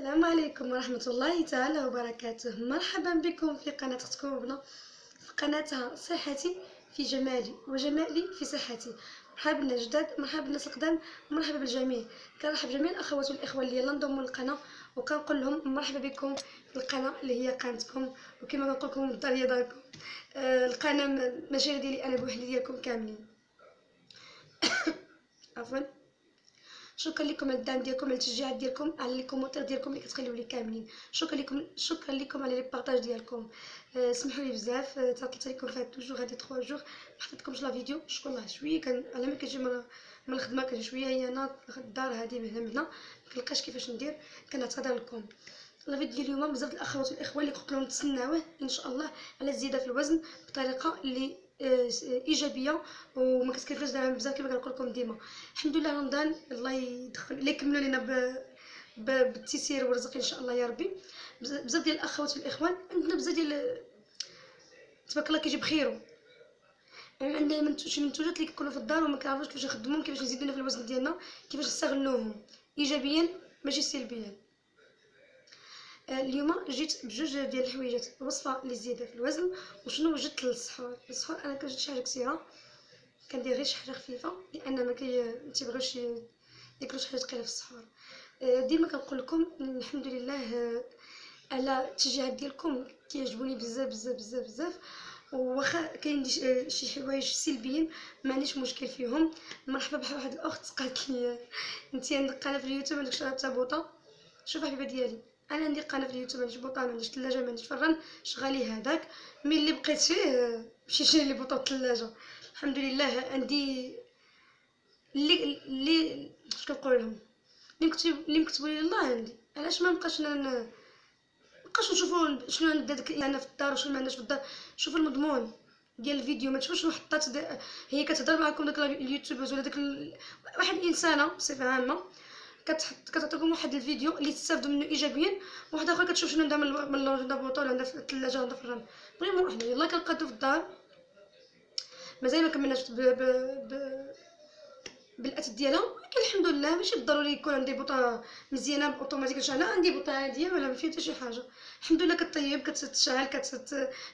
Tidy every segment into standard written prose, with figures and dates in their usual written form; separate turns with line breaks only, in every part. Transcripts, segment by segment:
السلام عليكم ورحمة الله تعالى وبركاته. مرحبا بكم في قناة اختكم وبنا، في قناتها صحتي في جمالي وجمالي في صحتي. مرحبا بالناس الجداد، مرحبا بالناس القدام، مرحبا بالجميع. كنرحب جميع الاخوات والاخوه اللي يلا انضموا للقناه، وكنقول لهم مرحبا بكم في القناه اللي هي قناتكم، وكما كنقول لكم الدار هي داركم. القناه ماشي ديالي انا بوحدي، ديالكم كاملين. عفوا. شكرا لكم على الدعم ديالكم، على التشجيعات ديالكم، على لي كومونتير ديالكم اللي كتخليو لي كاملين. شكرا لكم على لي بارطاج ديالكم. سمحوا لي بزاف، تعطلت عليكم في هاد توجور هادي 3 جور ما حطيتكمش لا فيديو. شكون الله شويه على ما كنجي من الخدمه، كنجي شويه هي انا الدار هادي من هنا ما كنلقاش كيفاش ندير، كنعتذر لكم. لا فيديو ديال اليوم بزاف الاخوات والاخوه اللي قلت لهم تسناوه ان شاء الله على الزياده في الوزن بطريقه اللي ايجابيه وما كتكلفش بزاف كما كنقول لكم ديما. الحمد لله رمضان الله يدخل اللي يكملوا لنا بالتيسير والرزق ان شاء الله يا ربي. بزاف ديال الاخوات والاخوان عندنا بزاف ديال تبارك الله كيجيب خيرو، يعني عندنا شي منتوجات اللي كيكونوا في الدار وما كنعرفوش كيفاش نخدموهم، كيفاش نزيدونا في الوزن ديالنا، كيفاش نستغلوهم ايجابيا ماشي سلبيا. اليوم جيت بجوج ديال الحويجات، وصفه للزياده في الوزن. وشنو وجدت للسحور؟ السحور انا كنجد شي حاجه كثيره، كندير غير شي حاجه خفيفه لان ما تيبغيوش ياكلوا شي حاجه ثقيله في السحور. ديما كنقول لكم الحمد لله على التشجيعات ديالكم، كيعجبوني بزاف بزاف بزاف بزاف. واخا كاين شي حوايج سلبيين ما عنديش مشكل فيهم. مرحبا بحال واحد الاخت قالت لي انت عندك قناه في اليوتيوب عندك شي تابوطه. شوف حبيبه ديالي، انا عندي قناه في اليوتيوب، عندي بوطه، ما عنديش ثلاجه، ما عنديش فران، شغالي هذاك مين اللي بقيت فيه مشي شري لي بوطه الثلاجه. الحمد لله عندي اللي اش كنقول لهم اللي مكتوب لي الله عندي. علاش ما نبقاش نشوفوا شنو عند داك انا في الدار وشنو ما عندناش في الدار. شوفوا المضمون ديال الفيديو، ما تشوفوش حطات هي كتهضر معكم داك اليوتيوبرز ولا داك واحد الانسانه بصفه عامه كتعطيكم واحد الفيديو اللي تستافدوا منه ايجابيا، واحد اخر كتشوف شنو عندها من اللونج، عندها بوطه ولا عندها في الثلاجه، عندها في الران. فريمون احنا يلاه كنقادو في الدار مازال ما كملناش بالاتات ديالها، ولكن الحمد لله ماشي بالضروري يكون عندي بوطه مزيانه اوتوماتيك. انا عندي بوطه عاديه ولا ما فيها حتى شي حاجه، الحمد لله كطيب كتشعل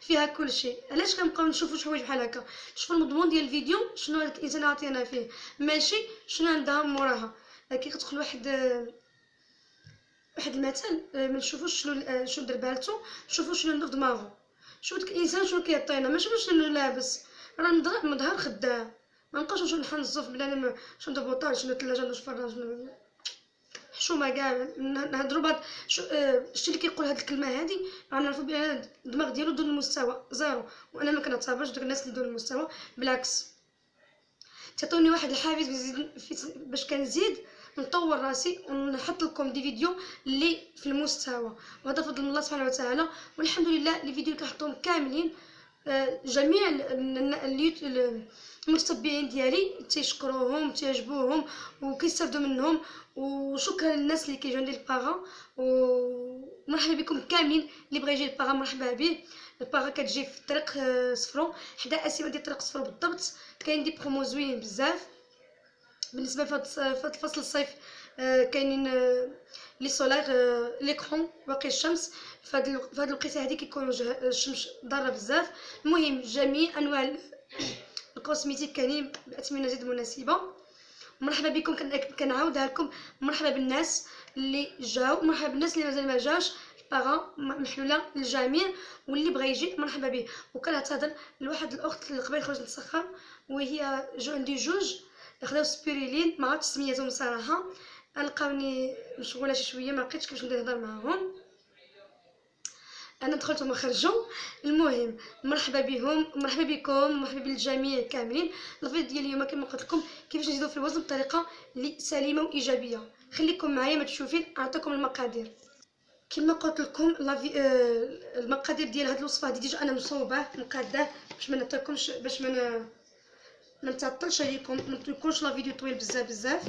فيها كل شيء. علاش كنبقاو نشوفوا شي حوايج بحال هكا؟ شوفوا المضمون ديال الفيديو، شنو هاد الانسان عطينا فيه، ماشي شنو عندها موراها. كي كتدخل واحد المثل، ما نشوفوش شنو دار بالته، شوفوا شنو عنده في دماغه. شوف داك الانسان شنو كيعطينا، ما شوفوش شنو لابس. راه مظهر خدام، ما نبقاوش نشوفو نحنظف بلا شنو عنده بوطال، شنو الثلاجه، عنده شفران، شنو حشومه كاع نهضروا بهاد شتي اللي كيقول هاد الكلمه هادي غنعرفوا بان الدماغ ديالو دون المستوى زيرو. وانا ما كنعتبرش دوك الناس اللي دون المستوى، بالعكس تعطوني واحد الحافز باش كنزيد نطور راسي ونحط لكم دي فيديو اللي في المستوى، وهذا فضل من الله سبحانه وتعالى. والحمد لله لي فيديو اللي كنحطهم كاملين جميع المتتبعين ديالي تيشكروهم تيعجبوهم وكيستافدوا منهم. وشكرا للناس اللي كيجيو عندي الباغا، ومرحبا بكم كاملين. اللي بغى يجي الباغا مرحبا به. الباغا كتجي في طريق صفرو، حدا اسيمه ديال طريق صفرو بالضبط. كاين دي برومو زوينين بزاف بالنسبه لفصل فصل الصيف. كاينين لي سولير ليكرون واقي الشمس فهاد الوقيته هادي كيكون الشمس ضاره بزاف. المهم جميع انواع الكوسميتيك كاينين باثمنه جد مناسبه. مرحبا بكم، كنعاودها لكم. مرحبا بالناس اللي جاو، مرحبا بالناس اللي مازال ما جاش. الباغا محلوله للجميع، واللي بغى يجي مرحبا به. وكنعتذر لواحد الاخت اللي قبل خرجت نتسخر، وهي عندي جوج خداو سبيريلين، ما عرفتش سميتهم صراحه، لقاوني مشغوله شي شويه ما لقيتش كيفاش ندير نهضر معاهم، انا دخلت وما خرجوا. المهم مرحبا بهم، مرحبا بكم، مرحبا بالجميع كاملين. الفيديو ديال اليوم كما قلت لكم كيفاش نزيدوا في الوزن بطريقه اللي سليمه وايجابيه. خليكم معايا ما تشوفين، اعطيكم المقادير. كما قلت لكم المقادير ديال هذه الوصفه هذه ديجا انا مصوبه مقاده باش ما نعطيكمش، باش ما نتعطلش عليكم، ما يكونش لا فيديو طويل بزاف بزاف.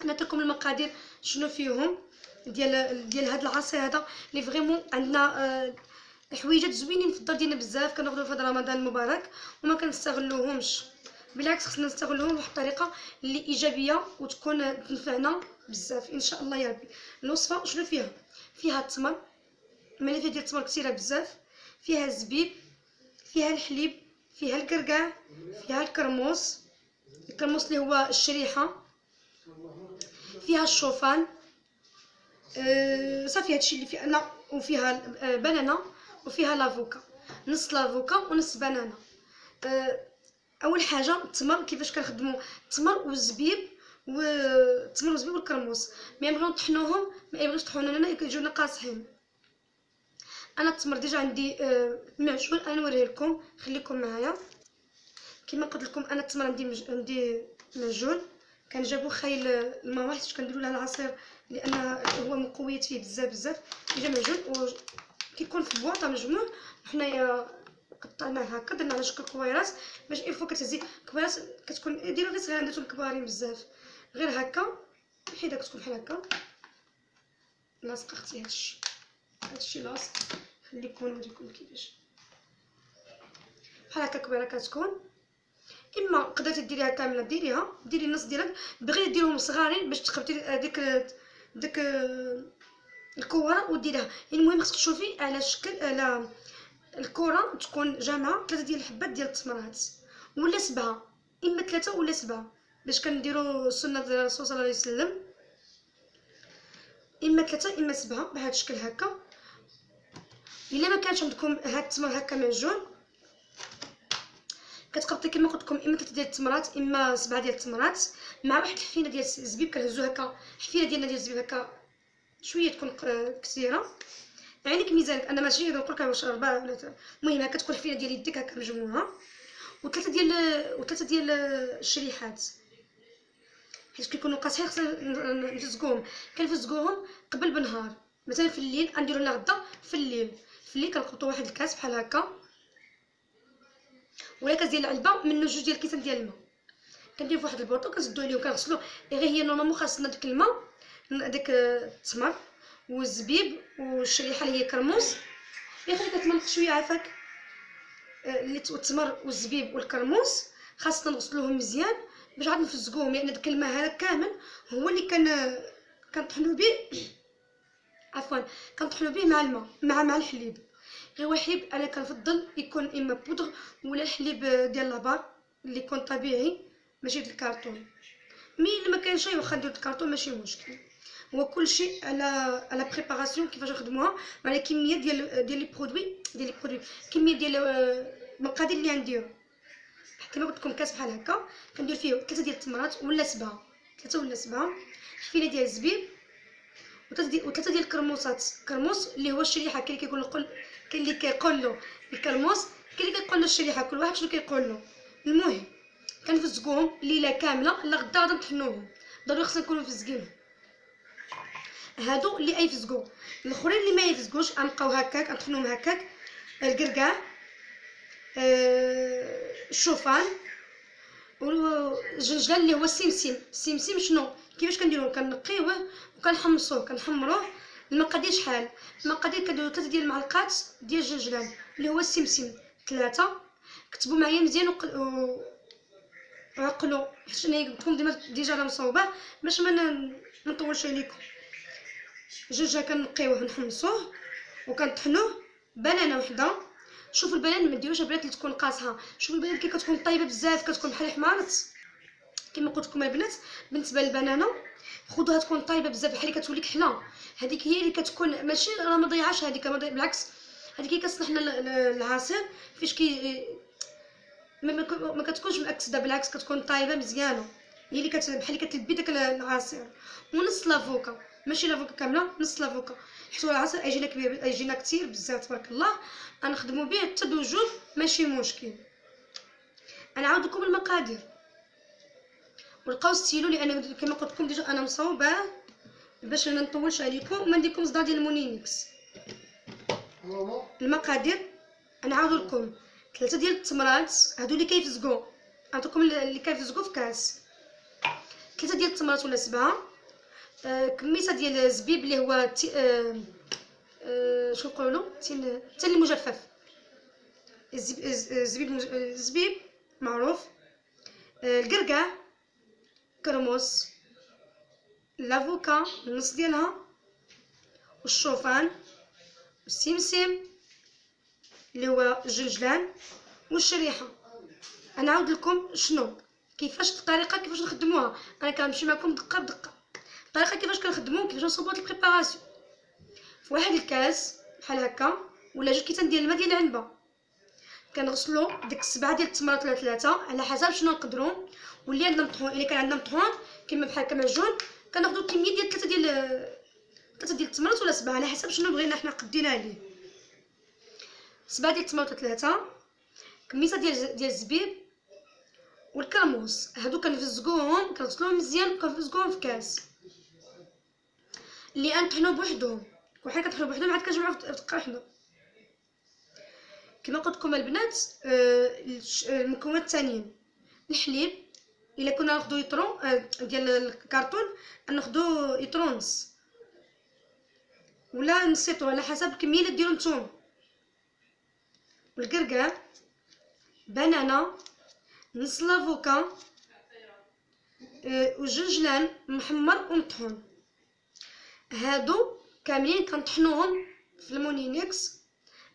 نعطيكم المقادير شنو فيهم ديال هذا العصير هذا اللي فريمون عندنا حويجات زوينين في الدار ديالنا بزاف كناخذوا في هذا رمضان المبارك وما كنستغلوهمش. بالعكس خصنا نستغلوهم بواحد الطريقه اللي ايجابيه وتكون تنفعنا بزاف ان شاء الله يا ربي. الوصفه شنو فيها؟ فيها التمر، الملافه ديال التمر كثيره بزاف، فيها الزبيب، فيها الحليب، فيها الكركاع، فيها الكرموس اللي هو الشريحه، فيها الشوفان. صافي هادشي اللي فيها. لا، وفيها بنانه، وفيها لافوكا، نص لافوكا ونص بنانه. اول حاجه التمر، كيفاش كنخدموا التمر والزبيب والكرموس. ملي نبغيو نطحنوهم ما يبغيش يطحنوا لنا، يجونا قاصحين. انا التمر ديجا عندي معجون، انا نوريه لكم، خليكم معايا. كما قلت لكم انا التمر عندي معجون، كنجابو خايل الماء، حيت كنديروا لها العصير لان هو مقويات فيه بزاف بزاف. ديجا معجون وكيكون في بواطه مجموع، وحنايا قطعناه هكا، درنا على شكل كويرات باش الفو كتهزي كويرات كتكون ديروا غير صغيره، عندكم كبارين بزاف غير هكا حيدا كتكون بحال هكا لاصقه. اختي هادشي لاصق، خليكم نوريكم كيفاش بحال هكا كبيره كتكون. اما قدرتي ديريها كامله ديري النص ديالك، بغيتي ديرهم صغارين باش تخبطي ديك الكوره وديرها. المهم خصك تشوفي على شكل على الكره تكون جامعه 3 ديال الحبات ديال التمرات ولا 7، اما 3 ولا 7 باش كنديروا سنه الرسول صلى الله عليه وسلم. اما 3 اما 7 بهذا الشكل هكا. الا ما كانش عندكم هاد التمر هكا معجون، كتقبطي كما قلت لكم اما 3 ديال التمرات اما 7 ديال التمرات مع واحد الحفينه ديال الزبيب. كنهزو هكا حفينه ديالنا ديال الزبيب هكا شويه تكون كثيره، عينك ميزانك. انا ماشي نقول لك واش 4 ولا 3، المهم هكا تكون حفينه ديال يديك هكا مجموعه، وثلاثه ديال الشريحات، حيت كيكونوا قاصحين خصنا نفزقوهم. كنفزقوهم قبل بنهار، مثلا في الليل نديرو لها غدا في الليل كنقطو واحد الكاس بحال هكا ولا كاس ديال العلبه منه 2 ديال الكيسان ديال الماء، كنديرو فواحد البوطو كنسدو عليه وكنغسلو. غير هي نورمالمون خاصنا داك الماء، داك التمر والزبيب والشريحه اللي هي كرموس، يخليك تملق شويه عافاك. اللي التمر والزبيب والكرموس خاصنا نغسلوهم مزيان باش عاد نفزقوهم، لان داك الماء هذا كامل هو اللي كنطحنوا به عفوا كنطحنوا به مع الماء مع الحليب. غير الحليب انا كنفضل يكون اما بودر ولا الحليب ديال لابار اللي يكون طبيعي ماشي ديال الكرتون. مي ما كاينش واخا ندير الكرتون ماشي مشكل. هو كلشي على بريباراسيون كيفاش نخدموها، على كميه ديال لي برودوي كميه ديال المقادير اللي غنديرو. كما قلت لكم كاس بحال هكا كندير فيه 3 ديال التمرات ولا 7، 3 ولا 7، حفينه ديال الزبيب و3 ديال كرموس اللي هو الشريحه. كاين اللي كيقول له الكرموس، كاين اللي كيقول له الشريحه، كل واحد شنو كيقول له. المهم كنفزقوهم ليله كامله، لا غدا غادي نطحنوهم، ضروري خصنا نكونوا مفزقينهم. هادو اللي يفزقوا، الاخرين اللي ما يفزقوش غنبقاو هكاك نطحنوهم هكاك. الكركاع، الشوفان، والجنجلان اللي هو السمسم. شنو كيفاش كنديروه؟ كنقيوه وكنحمصوه كنحمروه. المقادير شحال؟ المقادير كنديروا 3 ديال المعلقات ديال الجنجلان اللي هو السمسم، 3. كتبوا معايا مزيان وعقلوا حيت انا قلتلكم ديجا راه مصوبه باش ما نطولش عليكم. الجنجلان كنقيوه نحمصوه وكنطحنوه. بنانه وحده، شوفوا البنان ما ديروش البنات اللي تكون قاصحه، شوفوا البنات كي كتكون طيبه بزاف كتكون بحال حمارت. كما قلت لكم البنات بالنسبه للبنانه خذوها تكون طيبه بزاف بحال اللي كتولي كحله، هذيك هي اللي كتكون ماشي راه ما ضيعاش، هذيك بالعكس هذيك هي كتصلح لنا العصير فاش ما كتكونش مأكسده، بالعكس كتكون طايبه مزيانه، هي اللي بحال اللي كتلبي داك العصير. ونص لافوكا، ماشي لافوكا كامله، نص لافوكا، حيت العصير يجينا كبير يجينا كثير بزاف تبارك الله، غنخدموا به حتى بجوج ماشي مشكل. انا عاود لكم المقادير ولقاو ستيلو، لان كما قلت لكم ديجا انا مصوبه باش ما نطولش عليكم وما نديركم صداع ديال المونينكس. المقادير انا عاود لكم: 3 ديال التمرات هادو اللي كيفزقوا، نعطيكم اللي كيفزقوا في كاس، 3 ديال التمرات ولا 7، كميسه ديال الزبيب اللي هو شنو نقولوا تين المجفف، الزبيب معروف، الكركاع، كرموس، لافوكا النص ديالها، والشوفان، والسمسم اللي هو الجنجلان، والشريحه. انا عاود لكم شنو كيفاش الطريقه كيفاش نخدموها. انا كنمشي معكم دقه بدقه الطريقه كيفاش كنخدمو، كيفاش نصوبو هاد البريباراسيون. في واحد الكاس بحال هكا ولا 2 كيسان ديال الماء ديال العنبه، كنغسلو ديك 7 ديال التمرات ولا 3 على حسب شنو نقدروا. واللي عندنا مطحون، الا كان عندنا مطحون كيما بحال كمعجون، كناخذوا كميه ديال 3 ديال التمرات ولا 7 على حسب شنو بغينا حنا قدينا عليه. 7 ديال التمرات ولا 3، كميسه ديال الزبيب والكرموس. هادو كنفزقوهم، كنغسلوهم مزيان وكنفزقوهم في كاس. اللي نطحنو بوحدهم، وحنا كنطحنو بوحدهم عاد كنجمعو في دقه وحده. كما قلت لكم البنات، المكونات الثانيين الحليب. الا كنا ناخذوا يطرون ديال الكرتون، ناخذوا يطرون نص ولا نصيطو على حسب الكميه اللي ديروا نتوما. والكركاع، بنانه، نص لافوكا، وجنجلان محمر ومطحون. هادو كاملين كنطحنوهم في المونينيكس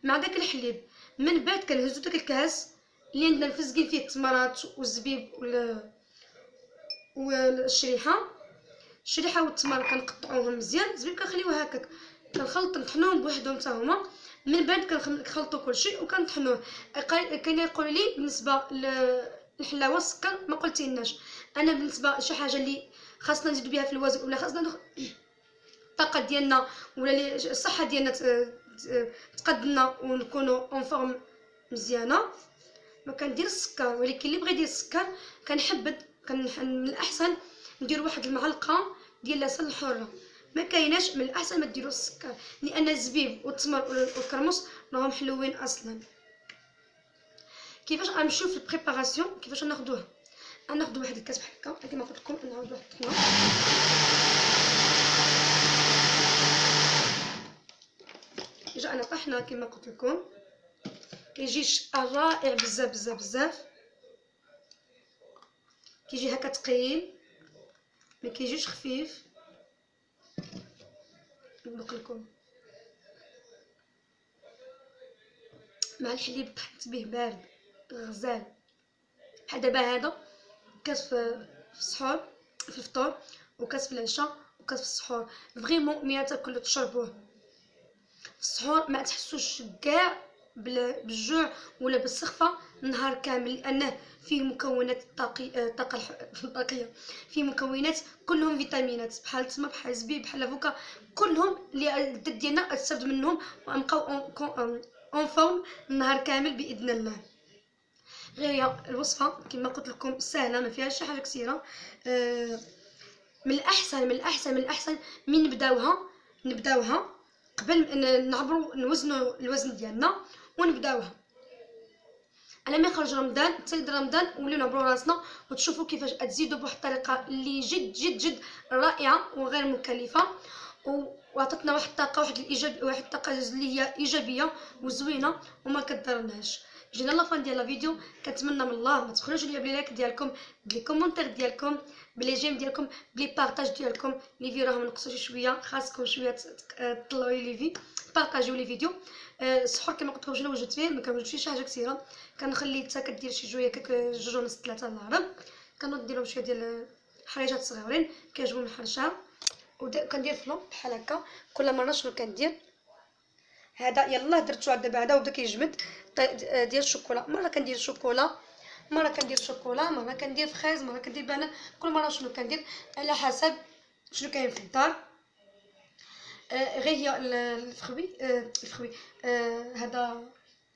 مع داك الحليب. من بعد كنهزو داك الكاس اللي عندنا مفزقين فيه التمرات والزبيب والشريحه والتمر كنقطعوهم مزيان. الزبيب كنخليوه هكاك، كنخلط نطحنوهم بوحدهم حتى هما. من بعد كنخلطوا كلشي وكنطحنوه. كاين يقول لي بالنسبه للحلاوه السكر ما قلتيناش. انا بالنسبه لشي حاجه اللي خاصنا نزيدو بها في الوزن ولا خاصنا الطاقه ديالنا ولا الصحه ديالنا تقدنا ونكونوا اون فورم مزيانه، ما كندير السكر. ولكن اللي بغى يدير السكر كنحبذ من الاحسن ندير واحد المعلقه ديال العسل الحره. ما كايناش من الاحسن ما ديروا السكر، لان الزبيب والتمر والكرموس راهم حلوين اصلا. كيفاش غنمشيو في البريباراسيون، كيفاش ناخذوها؟ غناخذ واحد الكاس بحال هكا كما قلت لكم. نعاود واحد الطحنه، انا طحنا كما قلت لكم. كيجي رائع بزاف بزاف بزاف. كيجي هكا ثقيل، ما كيجيش خفيف. نطبق لكم مع الحليب طحنت به بارد غزال. بحال دابا هذا كاس في السحور في الفطور، وكاس في العشاء، وكاس في السحور. فريمون ملي تاكلوا تشربوه في السحور ما تحسوش كاع بالجوع ولا بالسخفه نهار كامل، لانه فيه مكونات طاقيه، فيه مكونات كلهم فيتامينات بحال التمر بحال الزبيب بحال الافوكا، كلهم اللي الدد ديالنا تستافد منهم ونبقاو اون فورم النهار كامل باذن الله. غير هي الوصفه كما قلت لكم سهله، ما فيهاش شي حاجه كثيره. من الاحسن من نبداوها قبل نعبروا نوزنوا الوزن ديالنا ونبداوها على ما يخرج رمضان. تسالي رمضان وليو نعبروا راسنا وتشوفوا كيفاش تزيدوا بواحد الطريقه اللي جد جد جد رائعه وغير مكلفه، وعطتنا واحد الطاقه واحد الطاقه اللي هي ايجابيه وزوينه وما كضرناش. جينا لافان ديال الفيديو. كنتمنى من الله ما تبخلوش ليا بلي لايك ديالكم، بلي كومونتير ديالكم، بلي جيم ديالكم، بلي بارطاج ديالكم. لي في راهم نقصوا شويه، خاصكم شويه تطلعوا لي في بارطاجيو لي فيديو. السحور كما قلت لكم شنو وجدت فيه، ما كنوجدش شي حاجه كثيره. كنخلي حتى كدير شي جويه هكاك 2 ونص 3 العرب. كنوض نديرهم شويه ديال الحريجات صغيورين كيعجبوني الحرشه. وكندير فلون بحال هكا. كل مره شنو كندير؟ هذا يلاه درتو عاد دابا هذا وبدا كيجمد ديال الشوكولا. مره كندير شوكولا، مره كندير فريز، مره كندير بنان. كل مره شنو كندير على حسب شنو كاين في الدار. غير هي الفخوي هذا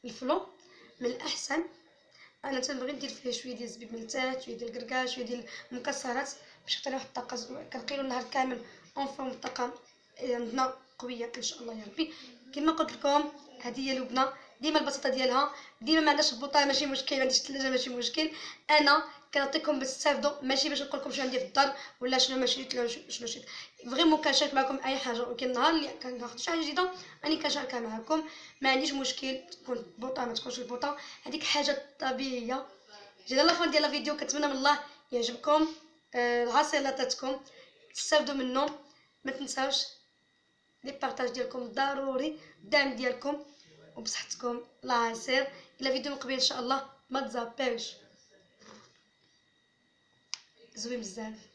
الفلون من الاحسن. انا تنبغي ندير فيه شويه ديال الزبيب من التحت، شويه ديال الكركاع، شويه ديال المكسرات باش يعطينا واحد الطاقه زوينه. كنقيلو النهار كامل اون فورم الطاقه عندنا قويه ان شاء الله يا ربي. كما قلت لكم هذه هي لبنى، ديما البساطه ديالها، ديما ما عندناش البوطه ماشي مشكل، ما عنديش الثلاجه ماشي مشكل. انا كنعطيكم باش تستافدوا، ماشي باش نقول لكم شنو عندي في الدار ولا شنو ما شريت ولا شنو شريت. فريمون كنشارك معكم اي حاجه، ولكن النهار اللي كناخذ شي حاجه جديده راني كنشاركها معكم. ما عنديش مشكل تكون بوطه ما تكونش البوطه، هذيك حاجه طبيعيه. جينا لافون ديال الفيديو. كنتمنى من الله يعجبكم العصير لاتاتكم. تستافدوا منهم. ما تنساوش لي بارطاج ديالكم ضروري، الدعم ديالكم، وبصحتكم الله يسير. الى فيديو مقبل ان شاء الله ما تزابيوش. زوين بزاف.